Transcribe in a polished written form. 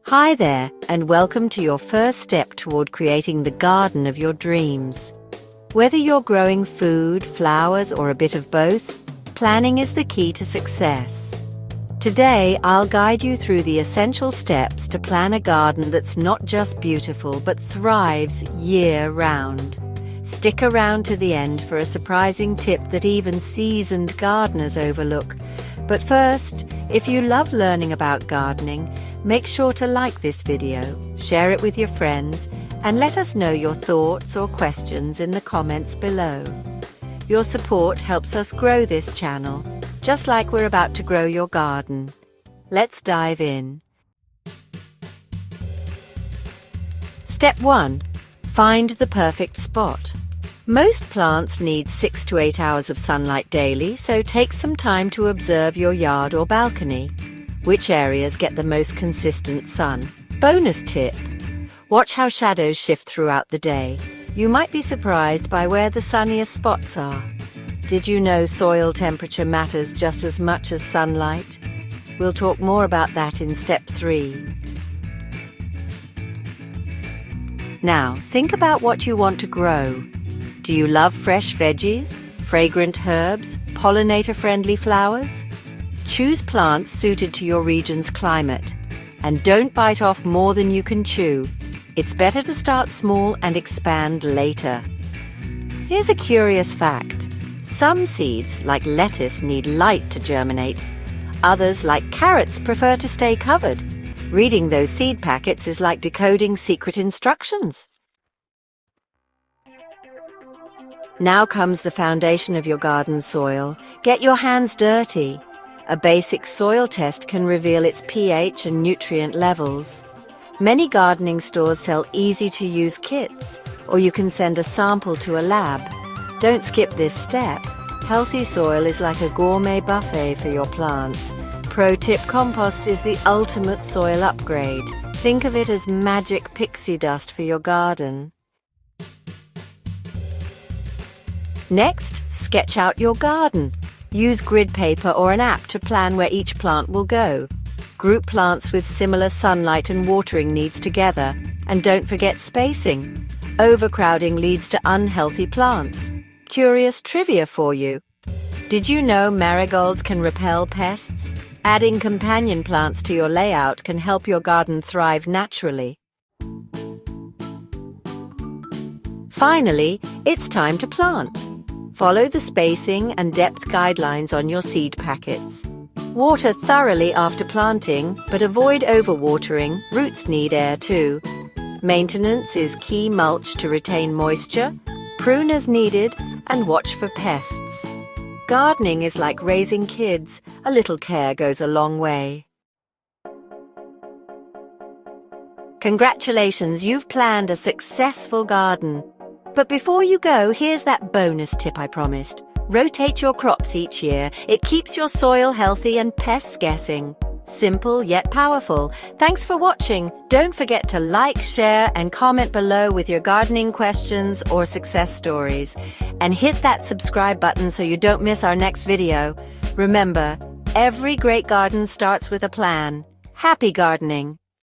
Hi there, and welcome to your first step toward creating the garden of your dreams. Whether you're growing food, flowers, or a bit of both, planning is the key to success. Today, I'll guide you through the essential steps to plan a garden that's not just beautiful, but thrives year-round. Stick around to the end for a surprising tip that even seasoned gardeners overlook. But first, if you love learning about gardening, make sure to like this video, share it with your friends, and let us know your thoughts or questions in the comments below. Your support helps us grow this channel, just like we're about to grow your garden. Let's dive in. Step 1. Find the perfect spot. Most plants need 6 to 8 hours of sunlight daily, so take some time to observe your yard or balcony. Which areas get the most consistent sun? Bonus tip: watch how shadows shift throughout the day. You might be surprised by where the sunniest spots are. Did you know soil temperature matters just as much as sunlight? We'll talk more about that in step 3. Now, think about what you want to grow. Do you love fresh veggies, fragrant herbs, pollinator-friendly flowers? Choose plants suited to your region's climate. And don't bite off more than you can chew. It's better to start small and expand later. Here's a curious fact. Some seeds, like lettuce, need light to germinate. Others, like carrots, prefer to stay covered. Reading those seed packets is like decoding secret instructions. Now comes the foundation of your garden soil. Get your hands dirty. A basic soil test can reveal its pH and nutrient levels. Many gardening stores sell easy-to-use kits, or you can send a sample to a lab. Don't skip this step. Healthy soil is like a gourmet buffet for your plants. Pro tip: compost is the ultimate soil upgrade. Think of it as magic pixie dust for your garden. Next, sketch out your garden. Use grid paper or an app to plan where each plant will go. Group plants with similar sunlight and watering needs together, and don't forget spacing. Overcrowding leads to unhealthy plants. Curious trivia for you. Did you know marigolds can repel pests? Adding companion plants to your layout can help your garden thrive naturally. Finally, it's time to plant. Follow the spacing and depth guidelines on your seed packets. Water thoroughly after planting, but avoid overwatering. Roots need air too. Maintenance is key: mulch to retain moisture, prune as needed, and watch for pests. Gardening is like raising kids. A little care goes a long way. Congratulations, you've planned a successful garden. But before you go, here's that bonus tip I promised. Rotate your crops each year. It keeps your soil healthy and pests guessing. Simple yet powerful. Thanks for watching. Don't forget to like, share, and comment below with your gardening questions or success stories. And hit that subscribe button so you don't miss our next video. Remember, every great garden starts with a plan. Happy gardening!